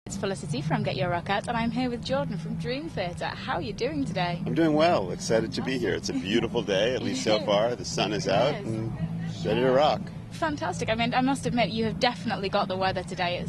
It's Felicity from GetYourRockOut, and I'm here with Jordan from Dream Theatre. How are you doing today? I'm doing well. Excited to be here. It's a beautiful day, at least so far. The sun is out and ready to rock. Fantastic. I mean, I must admit, you have definitely got the weather today.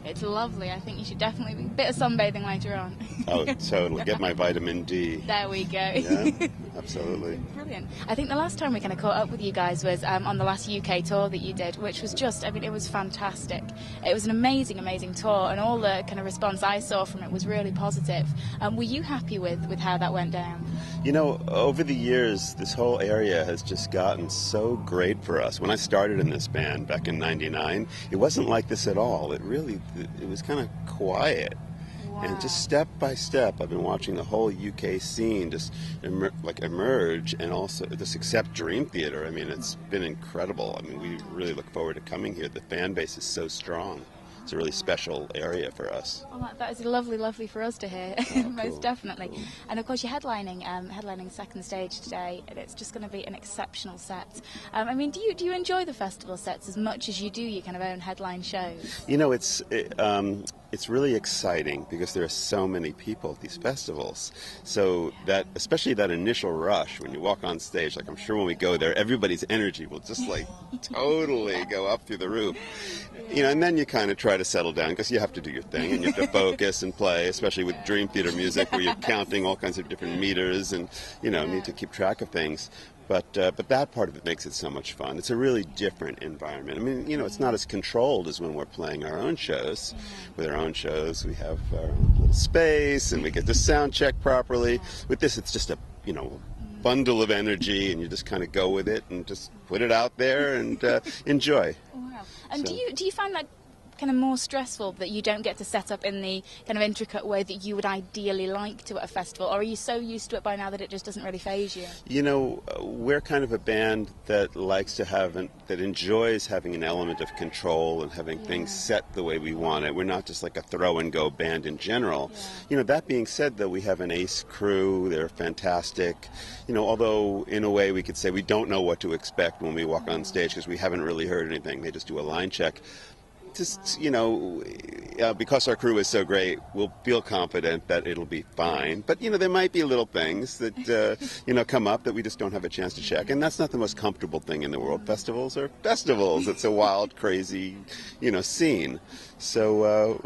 It's lovely. I think you should definitely be a bit of sunbathing later on. Oh, totally. Get my vitamin D. There we go. Yeah, absolutely. Brilliant. I think the last time we kind of caught up with you guys was on the last UK tour that you did, which was just, I mean, it was fantastic. It was an amazing, amazing tour, and all the kind of response I saw from it was really positive. Were you happy with how that went down? You know, over the years, this whole area has just gotten so great for us. When I started in this band back in *99, it wasn't like this at all. It was kind of quiet. Wow. And just step by step, I've been watching the whole UK scene just emerge, and also just accept Dream Theatre. I mean, it's been incredible. I mean, we really look forward to coming here. The fan base is so strong. It's a really special area for us. Well, that is lovely, lovely for us to hear, Oh, most cool. definitely. Cool. And of course, you're headlining second stage today, and it's just going to be an exceptional set. I mean, do you enjoy the festival sets as much as you do your kind of own headline shows? You know, it's really exciting because there are so many people at these festivals. So that, especially that initial rush when you walk on stage, like I'm sure when we go there, everybody's energy will just like totally go up through the roof. You know, and then you kind of try to settle down because you have to do your thing and you have to focus and play, especially with Dream Theatre music where you're counting all kinds of different meters and, you know, need to keep track of things. But that part of it makes it so much fun. It's a really different environment. I mean, you know, it's not as controlled as when we're playing our own shows. With our own shows, we have our own little space and we get to sound check properly. With this, it's just a, you know, bundle of energy, and you just kind of go with it and just put it out there and enjoy. Wow. And So. do you find that kind of more stressful that you don't get to set up in the kind of intricate way that you would ideally like to at a festival, or are you so used to it by now that it just doesn't really faze you? You know, we're kind of a band that likes to have, that enjoys having an element of control and having things set the way we want it. We're not just like a throw-and-go band in general. Yeah. You know, that being said, though, we have an ace crew. They're fantastic. You know, although in a way we could say we don't know what to expect when we walk on stage because we haven't really heard anything. They just do a line check. Just, you know, because our crew is so great, we'll feel confident that it'll be fine. But, you know, there might be little things that, you know, come up that we just don't have a chance to check. And that's not the most comfortable thing in the world. Festivals are festivals. It's a wild, crazy, you know, scene. So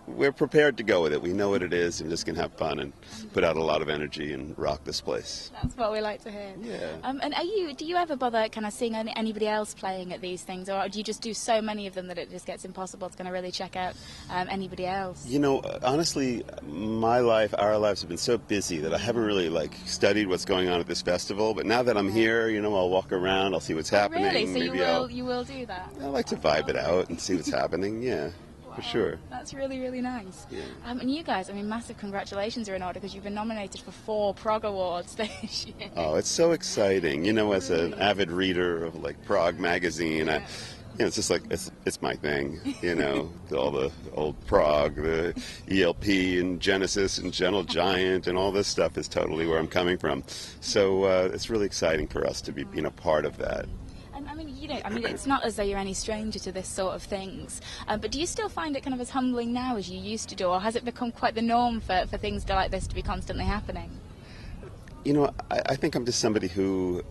we're prepared to go with it. We know what it is and just can have fun and put out a lot of energy and rock this place. That's what we like to hear. Yeah. And do you ever bother kind of seeing anybody else playing at these things, or do you just do so many of them that it just gets impossible to kind of really check out anybody else? You know, honestly, our lives have been so busy that I haven't really like studied what's going on at this festival. But now that I'm here, you know, I'll walk around, I'll see what's happening. Really? So Maybe you will do that? I like to vibe it out and see what's happening. Yeah. For sure. That's really, really nice. Yeah. And you guys, I mean, massive congratulations are in order because you've been nominated for 4 Prog Awards this year. Oh, it's so exciting. You know, as an avid reader of like Prog magazine, you know, it's just like, it's my thing, you know, all the old Prog, the ELP and Genesis and Gentle Giant and all this stuff is totally where I'm coming from. So it's really exciting for us to be, you know, part of that. I mean, it's not as though you're any stranger to this sort of things, but do you still find it kind of as humbling now as you used to do, or has it become quite the norm for things like this to be constantly happening? You know, I think I'm just somebody who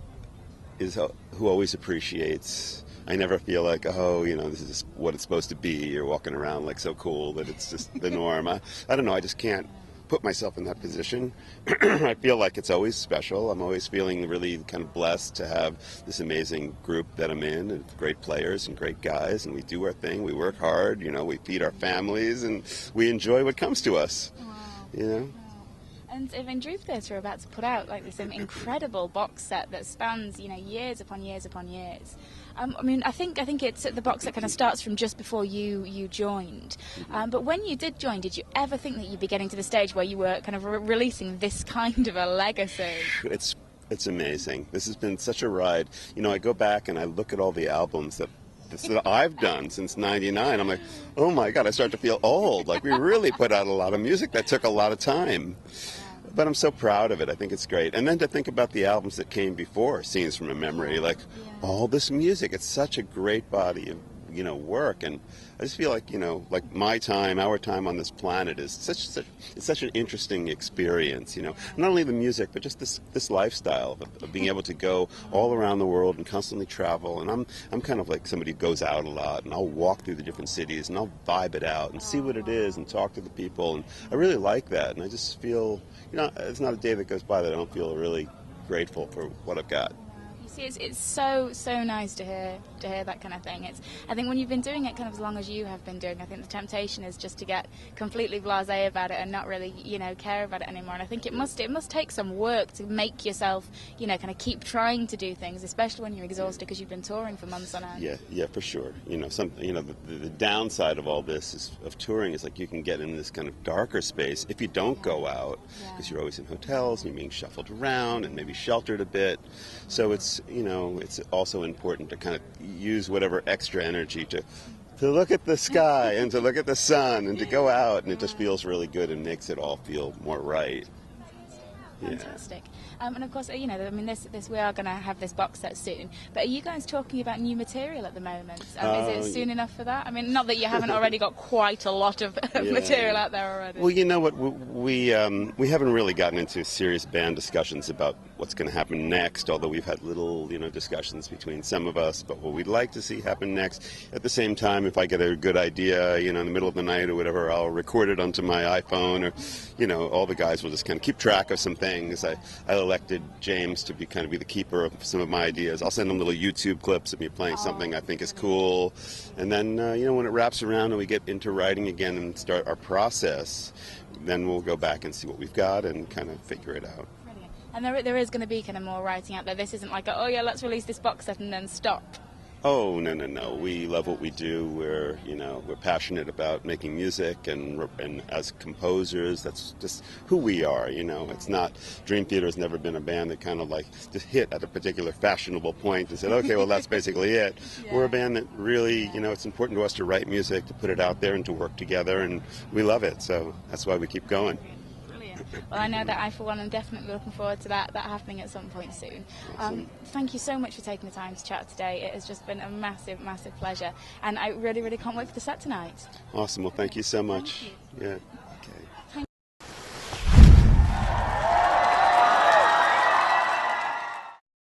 always appreciates. I never feel like, oh, you know, this is just what it's supposed to be. You're walking around like so cool that it's just the norm. I don't know. I just can't put myself in that position. I feel like it's always special. I'm always feeling really kind of blessed to have this amazing group that I'm in, and great players and great guys, and we do our thing. We work hard, you know, we feed our families, and we enjoy what comes to us. Wow. You know? Wow. And in Dream Theatre are about to put out like this incredible box set that spans, you know, years upon years upon years. I mean, I think it's the box set kind of starts from just before you joined. But when you did join, did you ever think that you'd be getting to the stage where you were kind of releasing this kind of a legacy? It's amazing. This has been such a ride. You know, I go back and I look at all the albums that I've done since '99. I'm like, oh my God, I start to feel old. Like, we really put out a lot of music that took a lot of time. But I'm so proud of it. I think it's great. And then to think about the albums that came before, Scenes from a Memory, like all this music. It's such a great body of work. And I just feel like, like our time on this planet is such an interesting experience, Not only the music, but just this lifestyle of being able to go all around the world and constantly travel. And I'm kind of like somebody who goes out a lot, and I'll walk through the different cities, and I'll vibe it out and see what it is and talk to the people. And I really like that. And I just feel, it's not a day that goes by that I don't feel really grateful for what I've got. You see, it's so nice to hear that kind of thing. I think when you've been doing it kind of as long as you have been doing, I think the temptation is just to get completely blasé about it and not really, care about it anymore. And I think it must take some work to make yourself, kind of keep trying to do things, especially when you're exhausted because you've been touring for months on end. Yeah, for sure. The downside of all this of touring is like you can get in this kind of darker space if you don't go out, because you're always in hotels and you're being shuffled around and maybe sheltered a bit. So it's also important to kind of use whatever extra energy to look at the sky and to look at the sun and to go out, and it just feels really good and makes it all feel more right. Fantastic. And of course, this we are going to have this box set soon. But are you guys talking about new material at the moment? Is it soon enough for that? I mean, not that you haven't already got quite a lot of material out there already. Well, you know what? We haven't really gotten into serious band discussions about what's going to happen next. Although we've had little, discussions between some of us about what we'd like to see happen next. At the same time, if I get a good idea, in the middle of the night or whatever, I'll record it onto my iPhone, or all the guys will just kind of keep track of some things. I elected James to be the keeper of some of my ideas. I'll send him little YouTube clips of me playing something I think is cool, and then when it wraps around and we get into writing again and start our process, then we'll go back and see what we've got and kind of figure it out. Brilliant. And there is going to be kind of more writing out there. This isn't like let's release this box set and then stop. Oh, no. We love what we do. We're passionate about making music, and as composers, that's just who we are, It's not, Dream Theater has never been a band that kind of like just hit at a particular fashionable point and said, okay, well, that's basically it. Yeah. We're a band that really, it's important to us to write music, to put it out there and to work together, and we love it. So that's why we keep going. Well, I know that I, for one, am definitely looking forward to that happening at some point soon. Thank you so much for taking the time to chat today. It has just been a massive pleasure, and I really can't wait for the set tonight. Awesome. Well, thank you so much. Yeah.